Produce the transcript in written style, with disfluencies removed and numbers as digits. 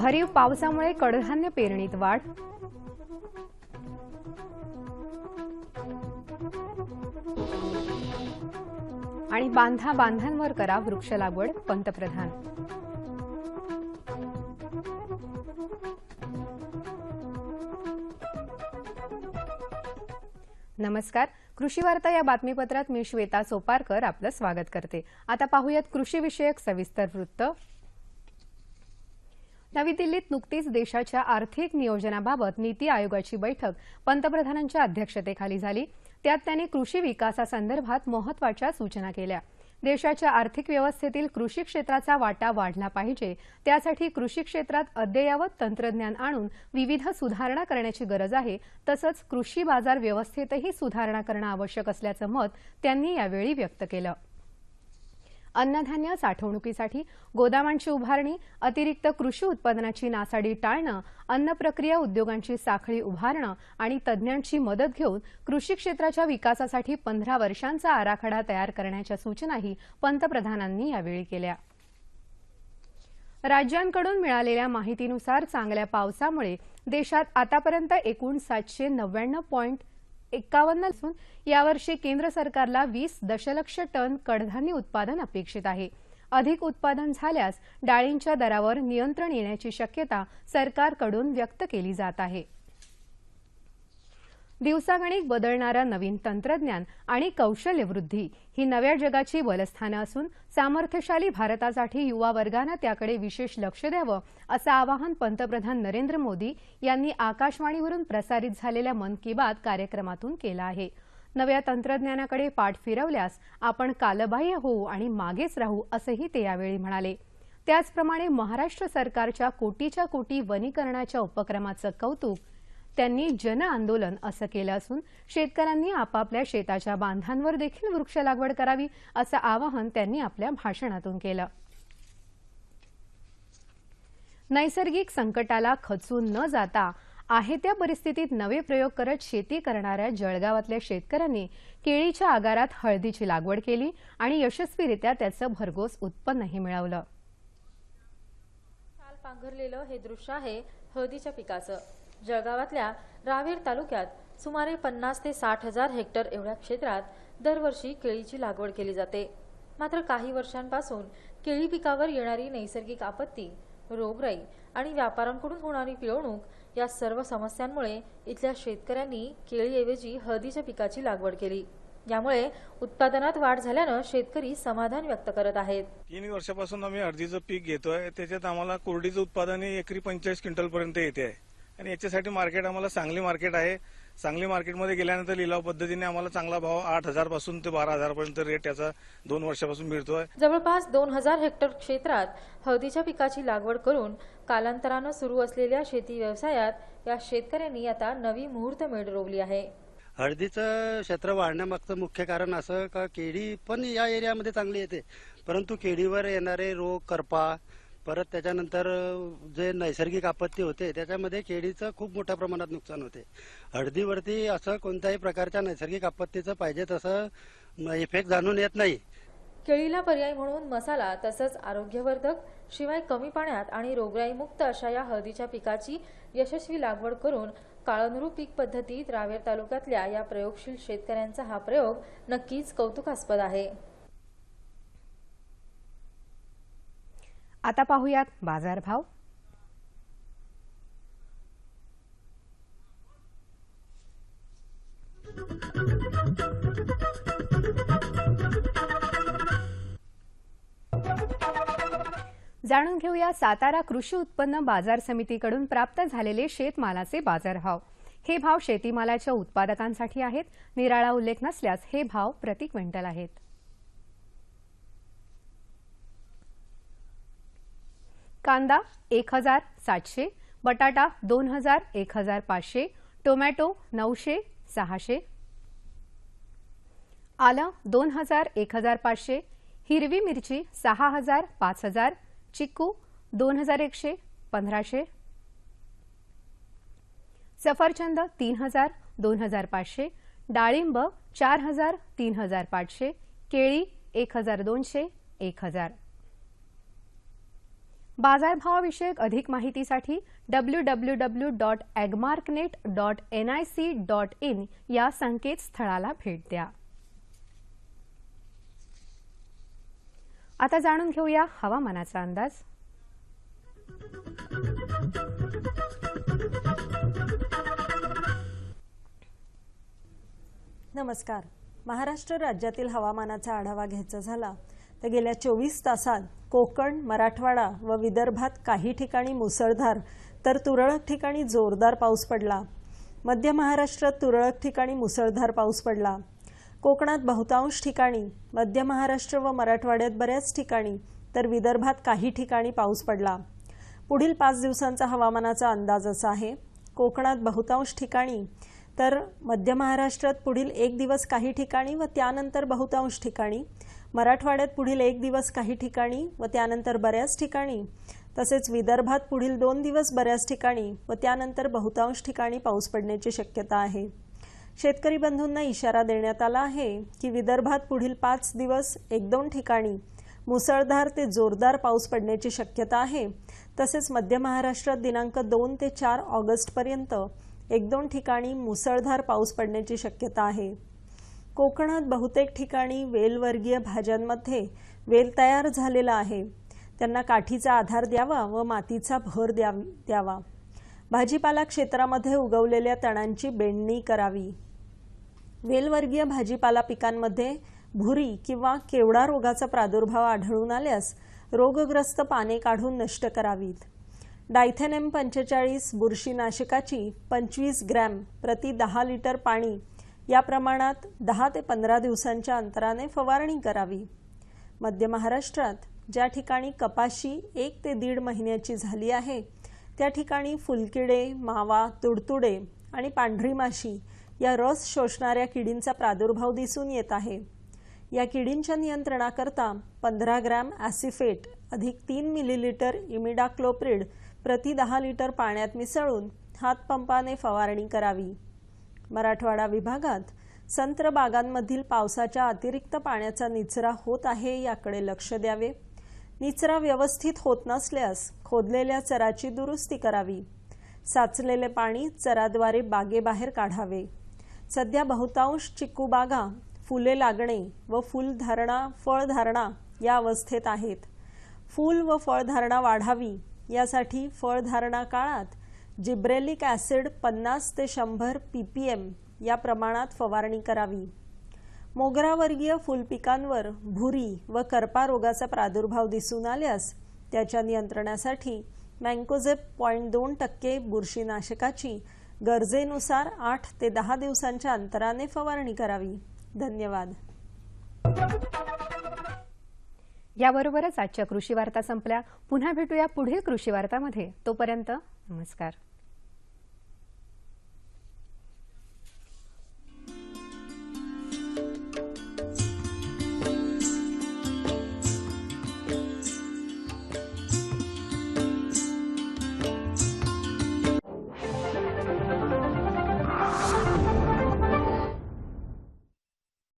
भरीव पावसामुळे कडधान्य पेरणीत वाढ. आणि बांधांवर करा वृक्ष लागवड, पंतप्रधान. नमस्कार. कृषी वार्ता या बातमीपत्रात मी श्वेता सोपारकर आपलं स्वागत करते. आता पाहूयात कृषी विषयक सविस्तर वृत्त. नवी दिल्लीत नुकतीच देशाच्या आर्थिक नियोजनाबाबत नीती आयोगाची बैठक पंतप्रधानांच्या अध्यक्षतेखाली झाली. त्यात त्यांनी कृषी विकासासंदर्भात महत्त्वाच्या सूचना केल्या. देशाच्या आर्थिक व्यवस्थेतील कृषी क्षेत्राचा वाटा वाढला पाहिजे, त्यासाठी कृषी क्षेत्रात अद्ययावत तंत्रज्ञान आणून विविध सुधारणा करण्याची गरज आहे. तसंच कृषी बाजार व्यवस्थेतही सुधारणा करणं आवश्यक असल्याचं मत त्यांनी यावेळी व्यक्त केलं. अन्नधान्य साठवणुकीसाठी गोदामांची उभारणी, अतिरिक्त कृषी उत्पादनाची नासाडी टाळणं, अन्न प्रक्रिया उद्योगांची साखळी उभारणं आणि तज्ज्ञांची मदत घेऊन कृषी क्षेत्राच्या विकासासाठी 15 वर्षांचा आराखडा तयार करण्याच्या सूचनाही पंतप्रधानांनी यावेळी केल्या. राज्यांकडून मिळालेल्या माहितीनुसार चांगल्या पावसामुळे देशात आतापर्यंत एकूण 799.51 असून यावर्षी केंद्र सरकारला 20 दशलक्ष टन कडधान्य उत्पादन अपेक्षित आहे. अधिक उत्पादन झाल्यास डाळींच्या दरावर नियंत्रण येण्याची शक्यता सरकारकडून व्यक्त केली जात आहे. दिवसागणिक बदलणारं नवीन तंत्रज्ञान आणि कौशल्य वृद्धी ही नव्या जगाची बलस्थानं असून सामर्थ्यशाली भारतासाठी युवा वर्गानं त्याकडे विशेष लक्ष द्यावं, असं आवाहन पंतप्रधान नरेंद्र मोदी यांनी आकाशवाणीवरून प्रसारित झालेल्या मन की बात कार्यक्रमातून केलं आहे. नव्या तंत्रज्ञानाकडे पाठ फिरवल्यास आपण कालबाह्य होऊ आणि मागेच राहू, असंही ते यावेळी म्हणाले. त्याचप्रमाणे महाराष्ट्र सरकारच्या कोटीच्या कोटी वनीकरणाच्या उपक्रमाचं कौतुक त्यांनी जन आंदोलन असं केलं असून शेतकऱ्यांनी आपापल्या शेताच्या बांधांवर देखील वृक्ष लागवड करावी, असं आवाहन त्यांनी आपल्या भाषणातून केलं. नैसर्गिक संकटाला खचून न जाता आहे त्या परिस्थितीत नवे प्रयोग करत शेती करणाऱ्या जळगावातल्या शेतकऱ्यांनी केळीच्या आगारात हळदीची लागवड केली आणि यशस्वीरित्या त्याचं भरघोस उत्पन्नही मिळवलं. काल पांघरलेलं हे दृश्य आहे हळदीच्या पिकाचं. जळगावातल्या रावेर तालुक्यात सुमारे 50 ते 60 हजार हेक्टर एवढ्या क्षेत्रात दरवर्षी केळीची लागवड केली जाते. मात्र काही वर्षांपासून केळी पिकावर येणारी नैसर्गिक आपत्ती, रोगराई आणि व्यापाऱ्यांकडून होणारी पिळवणूक या सर्व समस्यांमुळे इथल्या शेतकऱ्यांनी केळीऐवजी हळदीच्या पिकाची लागवड केली. यामुळे उत्पादनात वाढ झाल्यानं शेतकरी समाधान व्यक्त करत आहेत. 3 वर्षापासून आम्ही हळदीचं पीक घेतोय. त्याच्यात आम्हाला कोरडीचं उत्पादन एकरी 45 क्विंटल पर्यंत येते आहे आणि याच्यासाठी मार्केट आम्हाला सांगली मार्केट आहे. सांगली मार्केटमध्ये गेल्यानंतर लिलाव पद्धतीने आम्हाला चांगला भाव 8,000 पासून ते 12,000 पर्यंत रेट याचा 2 वर्षापासून मिळतोय. जवळपास 2000 हेक्टर क्षेत्रात हळदीच्या पिकाची लागवड करून कालांतरानं सुरू असलेल्या शेती व्यवसायात या शेतकऱ्यांनी आता नवी मुहूर्तमेढ रोवली आहे. हळदीचं क्षेत्र वाढण्यामागचं मुख्य कारण असं का केळी पण या एरियामध्ये चांगली येते, परंतु केळीवर येणारे रोग, करपा, परत त्याच्यानंतर जे नैसर्गिक आपत्ती होते त्याच्यामध्ये केळीचं खूप मोठ्या प्रमाणात नुकसान होते. हळदीवरती असं कोणत्याही प्रकारच्या नैसर्गिक आपत्तीचं पाहिजे तसं इफेक्ट जाणून येत नाही. केळीला पर्याय म्हणून मसाला तसंच आरोग्यवर्धक, शिवाय कमी पाण्यात आणि रोगराईमुक्त अशा या हळदीच्या पिकाची यशस्वी लागवड करून काळनरू पीक पद्धतीत रावेर तालुक्यातल्या या प्रयोगशील शेतकऱ्यांचा हा प्रयोग नक्कीच कौतुकास्पद आहे. आता पाहूयात बाजारभाव. जाणून घेऊया सातारा कृषी उत्पन्न बाजार समितीकडून प्राप्त झालेले शेतमालाचे बाजारभाव. हे भाव शेतीमालाच्या उत्पादकांसाठी आहेत. निराळा उल्लेख नसल्यास हे भाव प्रति क्विंटल आहेत. कांदा 1,700, बटाटा 2,000, 1,500, टोमॅटो 900, 600, आलं 2,000, 1,500, हिरवी मिरची 6,000, 5,000, चिक्कू 2,100, 1,500, सफरचंद 3,000, 2,500, डाळिंब 4,000, 3,500, केळी 1,200, 1,000. बाजारभावाविषयक अधिक माहितीसाठी www.agmarknet.nic.in या संकेतस्थळाला भेट द्या. आता जाणून घेऊया हवामानाचा अंदाज. नमस्कार. महाराष्ट्र राज्यातील हवामानाचा आढावा घ्यायचा झाला तर गेल्या 24 तासात कोकण, मराठवाडा व विदर्भात काही ठिकाणी मुसळधार तर तुरळक ठिकाणी जोरदार पाऊस पडला. मध्य महाराष्ट्रात तुरळक ठिकाणी मुसळधार पाऊस पडला. कोकणात बहुतांश ठिकाणी, मध्य महाराष्ट्र व मराठवाड्यात बऱ्याच ठिकाणी तर विदर्भात काही ठिकाणी पाऊस पडला. पुढील 5 दिवसांचा हवामानाचा अंदाज असा आहे. कोकणात बहुतांश ठिकाणी तर मध्य महाराष्ट्रात पुढील 1 दिवस काही ठिकाणी व त्यानंतर बहुतांश ठिकाणी, मराठवाड्यात पुढील 1 दिवस काही ठिकाणी व त्यानंतर बऱ्याच ठिकाणी, तसेच विदर्भात पुढील 2 दिवस बऱ्याच ठिकाणी व त्यानंतर बहुतांश ठिकाणी पाऊस पडण्याची शक्यता आहे. शेतकरी बंधूंना इशारा देण्यात आला आहे की विदर्भात पुढील 5 दिवस 1-2 ठिकाणी मुसळधार ते जोरदार पाऊस पडण्याची शक्यता आहे. तसेच मध्य महाराष्ट्रात दिनांक 2 ते 4 ऑगस्टपर्यंत 1-2 ठिकाणी मुसळधार पाऊस पडण्याची शक्यता आहे. कोकणात बहुतेक ठिकाणी वेलवर्गीय भाज्यांमध्ये वेल तयार झालेला आहे. त्यांना काठीचा आधार द्यावा व मातीचा भर द्यावा. भाजीपाला क्षेत्रामध्ये उगवलेल्या तणांची बेंडणी करावी. वेलवर्गीय भाजीपाला पिकांमध्ये भुरी किंवा केवडा रोगाचा प्रादुर्भाव आढळून आल्यास रोगग्रस्त पाने काढून नष्ट करावीत. डायथेनेम 45 बुरशीनाशकाची 25 ग्रॅम प्रति 10 लिटर पाणी या प्रमाणात 10 ते 15 दिवसांच्या अंतराने फवारणी करावी. मध्य महाराष्ट्रात ज्या ठिकाणी कपाशी 1 ते 1.5 महिन्याची झाली आहे त्या ठिकाणी फुलकिडे, मावा, तुडतुडे आणि पांढरी माशी या रस शोषणाऱ्या किडींचा प्रादुर्भाव दिसून येत आहे. या किडींच्या नियंत्रणाकरता 15 ग्रॅम ॲसिफेट अधिक 3 मिलीलिटर इमिडाक्लोप्रिड प्रति 10 लिटर पाण्यात मिसळून हातपंपाने फवारणी करावी. मराठवाडा विभागात संत्र बागांमधील पावसाच्या अतिरिक्त पाण्याचा निचरा होत आहे याकडे लक्ष द्यावे. निचरा व्यवस्थित होत नसल्यास खोदलेल्या चराची दुरुस्ती करावी. साचलेले पाणी चराद्वारे बागेबाहेर काढावे. सध्या बहुतांश चिकू बागा फुले लागणे व फुलधारणा, फळधारणा या अवस्थेत आहेत. फूल व फळधारणा वाढावी यासाठी फळधारणा काळात जिब्रेलिक ॲसिड 50 ते 100 ppm या प्रमाणात फवारणी करावी. मोगरावर्गीय फुलपिकांवर भुरी व करपा रोगाचा प्रादुर्भाव दिसून आल्यास त्याच्या नियंत्रणासाठी मँकोझेब 0.2% बुरशीनाशकाची गरजेनुसार 8 ते 10 दिवसांच्या अंतराने फवारणी करावी. धन्यवाद. याबरोबरच आजच्या कृषी वार्ता संपल्या. पुन्हा भेटूया पुढील कृषी वार्तामध्ये. तोपर्यंत नमस्कार.